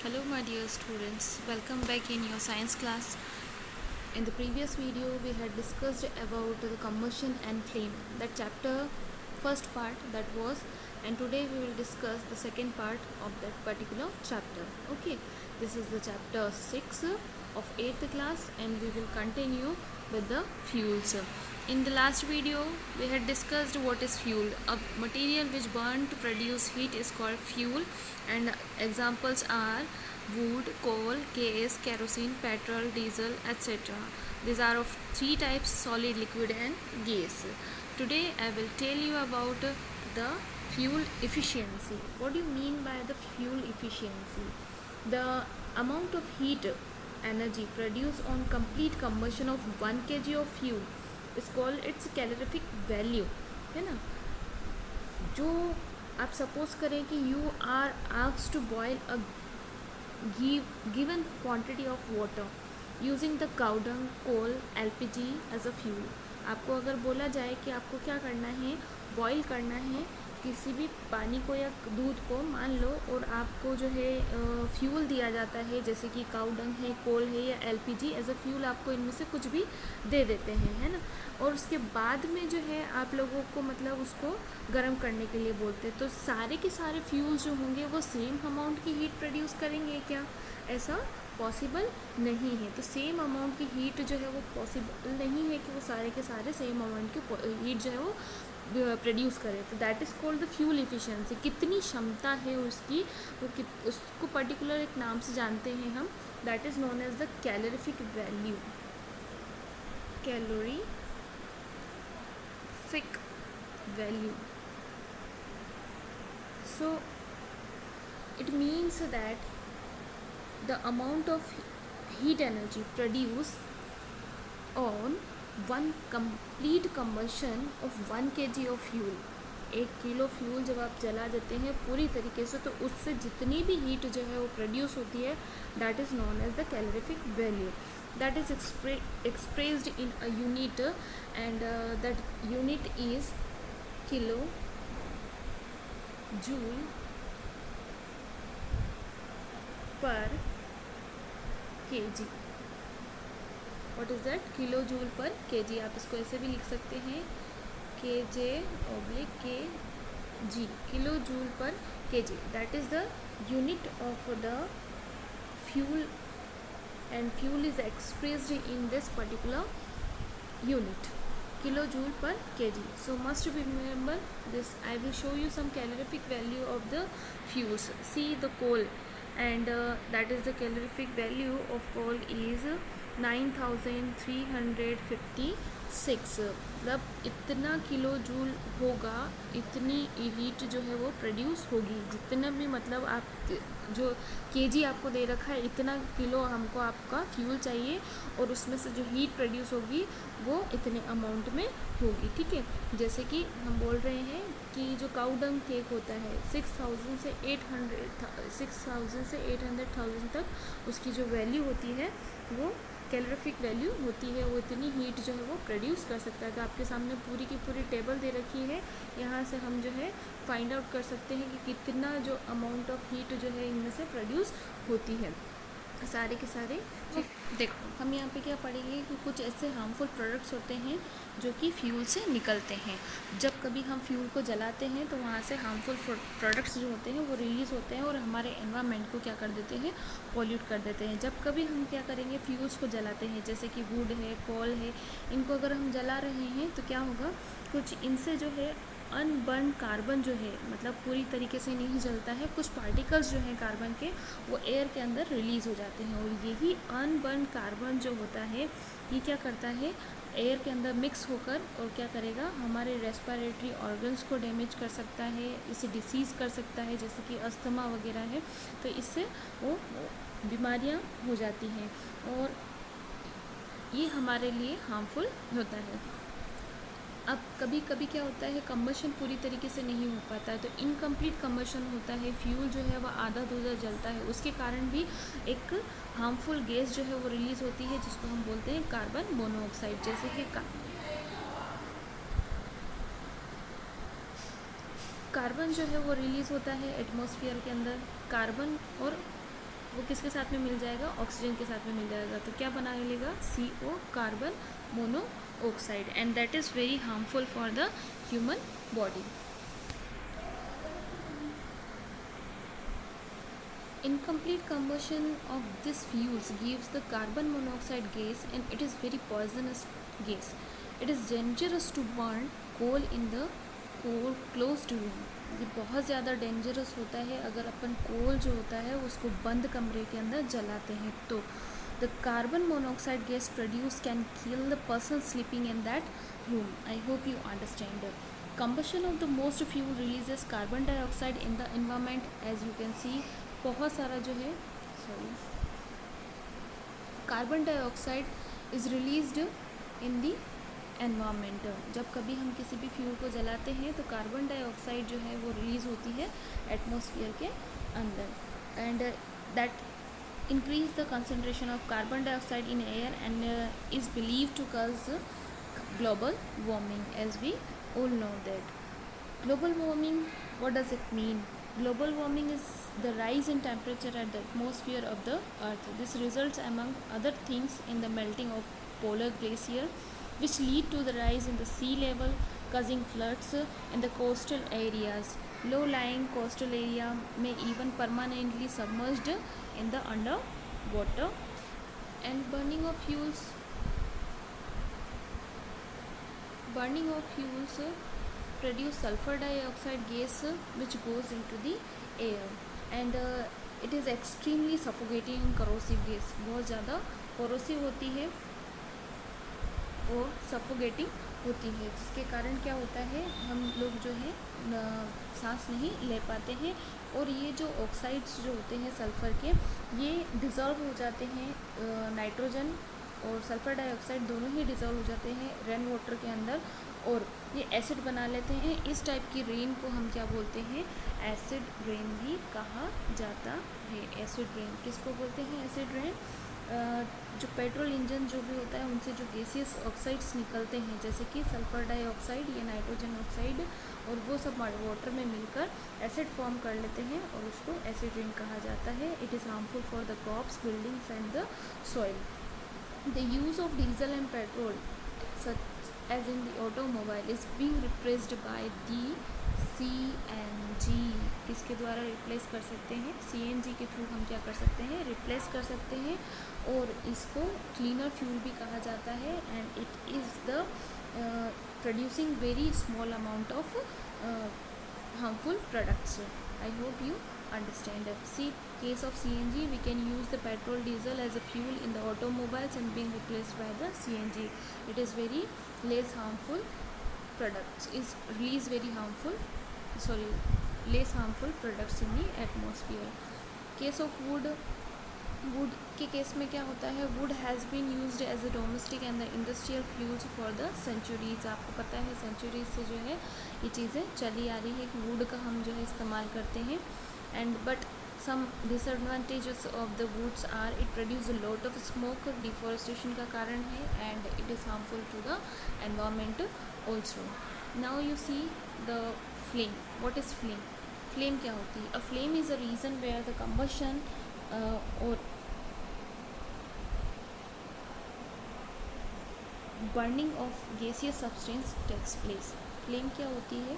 Hello my dear students, welcome back in your science class. In the previous video we had discussed about the combustion and flame, that chapter first part that was, and today we will discuss the second part of that particular chapter. Okay, this is the chapter 6 of 8th class and we will continue with the fuels. In the last video we had discussed what is fuel. A material which burn to produce heat is called fuel, and examples are wood, coal, gas, kerosene, petrol, diesel, etc. These are of three types: solid, liquid and gas. Today I will tell you about the fuel efficiency. What do you mean by the fuel efficiency? The amount of heat energy produced on complete combustion of 1 kg of fuel is called its calorific value, है ना। जो आप suppose करें कि you are asked to boil a given quantity of water using the cow dung, coal, LPG as a fuel. आपको अगर बोला जाए कि आपको क्या करना है, बॉईल करना है किसी भी पानी को या दूध को, मान लो, और आपको जो है फ्यूल दिया जाता है, जैसे कि काऊ डंग है, कोल है या LPG एज अ फ्यूल, आपको इनमें से कुछ भी दे देते हैं, है ना। और उसके बाद में जो है आप लोगों को मतलब उसको गर्म करने के लिए बोलते हैं, तो सारे के सारे फ्यूल्स जो होंगे वो सेम अमाउंट की हीट प्रोड्यूस करेंगे क्या? ऐसा पॉसिबल नहीं है। तो सेम अमाउंट की हीट जो है वो पॉसिबल नहीं है कि वो सारे के सारे सेम अमाउंट की हीट जो है वो प्रोड्यूस करें। तो that is called the fuel efficiency. कितनी क्षमता है उसकी, वो उसको पर्टिकुलर एक नाम से जानते हैं हम, that is known as the calorific value, calorific value. So it means that the amount of heat energy produced on one complete combustion of 1 kg of fuel, 1 kilo fuel जब आप जला देते हैं पूरी तरीके से, तो उससे जितनी भी हीट जो है वो प्रोड्यूस होती है, that is known as the calorific value. That is expressed in a unit, and that unit is kilo joule per kg। What is that? Kilo joule per kg। आप इसको ऐसे भी लिख सकते हैं, kJ/kg, kilo joule per kg। That is the unit of the fuel, and fuel is expressed in this particular unit, kilo joule per kg. So must remember this. I will show you some calorific value of the fuels. See the coal, and that is the calorific value of coal is 9356। मतलब इतना kilo joule होगा, इतनी heat जो है वो produce होगी, जितना भी मतलब आप जो केजी आपको दे रखा है, इतना किलो हमको आपका फ्यूल चाहिए, और उसमें से जो हीट प्रोड्यूस होगी वो इतने अमाउंट में होगी, ठीक है। जैसे कि हम बोल रहे हैं कि जो काऊ डंग केक होता है, 6000 से 800,000 तक उसकी जो वैल्यू होती है वो कैलोरीफिक वैल्यू होती है, वो इतनी हीट जो है वो प्रोड्यूस कर सकता है। तो आपके सामने पूरी की पूरी टेबल दे रखी है, यहाँ से हम जो है फाइंड आउट कर सकते हैं कि कितना जो अमाउंट ऑफ हीट जो है इनमें से प्रोड्यूस होती है, सारे के सारे। देखो हम यहाँ पे क्या पढ़ेंगे कि कुछ ऐसे हार्मफुल प्रोडक्ट्स होते हैं जो कि फ्यूल से निकलते हैं। जब कभी हम फ्यूल को जलाते हैं तो वहाँ से हार्मफुल प्रोडक्ट्स जो होते हैं वो रिलीज़ होते हैं और हमारे एनवायरनमेंट को क्या कर देते हैं, पॉल्यूट कर देते हैं। जब कभी हम क्या करेंगे, फ्यूल्स को जलाते हैं, जैसे कि वुड है, कोल है, इनको अगर हम जला रहे हैं तो क्या होगा, कुछ इनसे जो है अनबर्न कार्बन जो है, मतलब पूरी तरीके से नहीं जलता है, कुछ पार्टिकल्स जो हैं कार्बन के वो एयर के अंदर रिलीज़ हो जाते हैं, और यही अनबर्न कार्बन जो होता है ये क्या करता है, एयर के अंदर मिक्स होकर और क्या करेगा, हमारे रेस्पिरेटरी ऑर्गन्स को डैमेज कर सकता है, इसे डिसीज़ कर सकता है, जैसे कि अस्थमा वगैरह है, तो इससे वो बीमारियां हो जाती हैं और ये हमारे लिए हार्मफुल होता है। अब कभी कभी क्या होता है, कम्बशन पूरी तरीके से नहीं हो पाता है, तो इनकम्प्लीट कम्बशन होता है, फ्यूल जो है वह आधा अधूरा जलता है, उसके कारण भी एक हार्मफुल गैस जो है वो रिलीज़ होती है, जिसको हम बोलते हैं कार्बन मोनोऑक्साइड। जैसे कि कार्बन जो है वो रिलीज़ होता है एटमॉस्फेयर के अंदर, कार्बन और वो किसके साथ में मिल जाएगा, ऑक्सीजन के साथ में मिल जाएगा, तो क्या बना लेगा, CO, carbon monoxide, and that is very harmful for the human body. Incomplete combustion of these fuels gives the carbon monoxide gas, and it is very poisonous gas. It is dangerous to burn coal in the closed room. ये बहुत ज़्यादा dangerous होता है अगर अपन कोल जो होता है उसको बंद कमरे के अंदर जलाते हैं तो. The carbon monoxide gas produced can kill the person sleeping in that room. I hope you understand it. Combustion of the most fuel releases carbon dioxide in the environment. As you can see, बहुत सारा जो है carbon dioxide is released in the environment. जब कभी हम किसी भी fuel को जलाते हैं तो कार्बन डाइऑक्साइड जो है वो रिलीज़ होती है एटमॉस्फेयर के अंदर, and that increase the concentration of carbon dioxide in air and is believe to cause global warming. As we all know that global warming, what does it mean? Global warming is the rise in temperature at the atmosphere of the earth. This results among other things in the melting of polar glacier, which lead to the rise in the sea level, causing floods in the coastal areas. Low-lying coastal area may even permanently submerged in the underwater. And burning of fuels produce sulfur dioxide gas which goes into the air, and it is extremely suffocating and corrosive gas. बहुत ज़्यादा corrosive होती है और suffocating होती है, जिसके कारण क्या होता है, हम लोग जो है सांस नहीं ले पाते हैं, और ये जो ऑक्साइड्स जो होते हैं सल्फ़र के, ये डिज़ोल्व हो जाते हैं. नाइट्रोजन और सल्फ़र डाइऑक्साइड दोनों ही डिज़ोल्व हो जाते हैं रेन वाटर के अंदर, और ये एसिड बना लेते हैं. इस टाइप की रेन को हम क्या बोलते हैं, एसिड रेन भी कहा जाता है. एसिड रेन किसको बोलते हैं, एसिड रेन. जो पेट्रोल इंजन जो भी होता है उनसे जो गैसियस ऑक्साइड्स निकलते हैं, जैसे कि सल्फ़र डाइऑक्साइड या नाइट्रोजन ऑक्साइड, और वो सब वाटर में मिलकर एसिड फॉर्म कर लेते हैं, और उसको एसिड रेन कहा जाता है. It is harmful for the crops, buildings and the soil. The use of diesel and petrol, such as in the automobile, is being replaced by the CNG. किसके द्वारा रिप्लेस कर सकते हैं, CNG के through हम क्या कर सकते हैं, रिप्लेस कर सकते हैं, और इसको क्लीनर फ्यूल भी कहा जाता है. And it is the producing very small amount of harmful products. I hope you understand that. See, case of CNG, we can use the petrol, diesel as a fuel in the automobiles and being replaced by the CNG. It is very less harmful products, is release very harmful, less harmful products in the atmosphere. Case of wood के case में क्या होता है, wood has been used as a domestic and the industrial fuels for the centuries. आपको पता है centuries से जो है ये चीज़ें चली आ रही है कि वुड का हम जो है इस्तेमाल करते हैं. And but some disadvantages of the woods are, it produce a lot of smoke, deforestation का कारण है, and it is harmful to the environment also. Now you see the flame. What is flame? Flame क्या होती है? A flame is a region where the combustion और burning of gaseous substance takes place. Flame क्या होती है?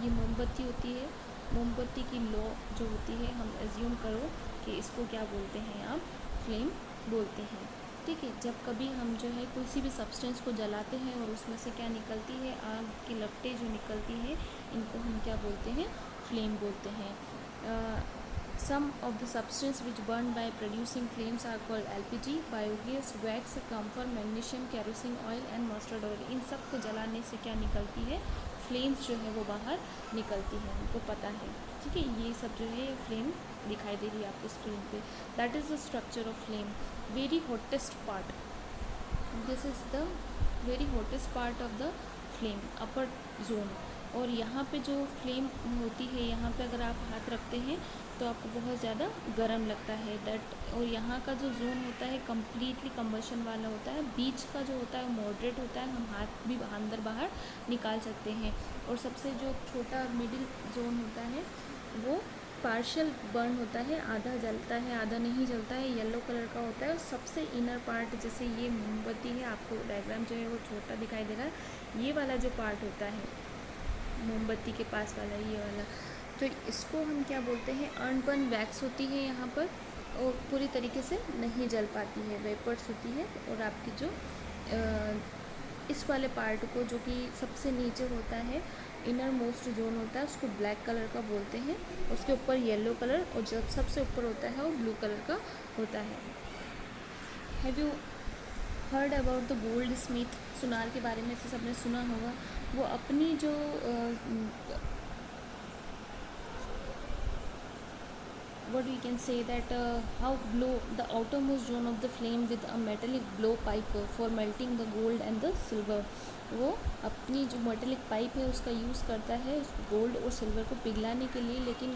ये मोमबत्ती होती है. मोमबत्ती की लौ जो होती है, हम एज्यूम करो कि इसको क्या बोलते हैं आप, फ्लेम बोलते हैं. ठीक है, जब कभी हम जो है किसी भी सब्सटेंस को जलाते हैं और उसमें से क्या निकलती है, आग की लपटें जो निकलती है, इनको हम क्या बोलते हैं, फ्लेम बोलते हैं. Some of the substances which burn by producing flames are called LPG, biogas, wax, camphor, magnesium, kerosene oil and mustard oil. इन सब को जलाने से क्या निकलती है, फ्लेम्स जो है वो बाहर निकलती है, हमको पता है. ठीक है, ये सब जो है फ्लेम दिखाई दे रही है आपको स्क्रीन पे. That is the structure of flame. Very hottest part, this is the very hottest part of the flame, upper zone. और यहाँ पे जो फ्लेम होती है, यहाँ पे अगर आप हाथ रखते हैं तो आपको बहुत ज़्यादा गर्म लगता है. दैट, और यहाँ का जो जोन होता है कम्प्लीटली कंबशन वाला होता है. बीच का जो होता है मॉडरेट होता है, हम हाथ भी अंदर बाहर निकाल सकते हैं. और सबसे जो छोटा मिडिल जोन होता है वो पार्शियल बर्न होता है, आधा जलता है आधा नहीं जलता है, येलो कलर का होता है। और सबसे इनर पार्ट, जैसे ये मोमबत्ती है, आपको डायग्राम जो है वो छोटा दिखाई दे रहा है, ये वाला जो पार्ट होता है मोमबत्ती के पास वाला, ये वाला, तो इसको हम क्या बोलते हैं, अनबर्न वैक्स होती है यहाँ पर, और पूरी तरीके से नहीं जल पाती है, वेपर्स होती है। और आपकी जो इस वाले पार्ट को, जो कि सबसे नीचे होता है, इनर मोस्ट जोन होता है, उसको ब्लैक कलर का बोलते हैं। उसके ऊपर येलो कलर, और जब सबसे ऊपर होता है वो ब्लू कलर का होता है। Have you heard about the gold Smith? सुनार के बारे में से सबने सुना होगा। वो अपनी जो what we can say that how blow the outermost zone of the flame with a metallic blowpipe for melting the gold and the silver। वो अपनी जो मेटेलिक पाइप है उसका यूज़ करता है उस गोल्ड और सिल्वर को पिघलाने के लिए। लेकिन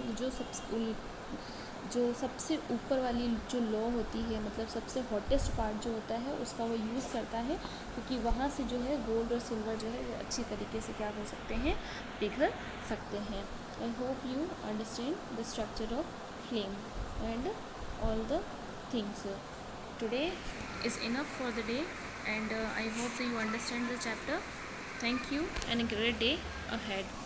जो सबसे ऊपर वाली जो लौ होती है, मतलब सबसे हॉटेस्ट पार्ट जो होता है, उसका वो यूज़ करता है, क्योंकि वहाँ से जो है गोल्ड और सिल्वर जो है वो अच्छी तरीके से क्या कर सकते हैं, पिघल सकते हैं। I hope you understand the structure of flame and all the things. Today is enough for the day, and I hope that you understand the chapter. Thank you and a great day ahead.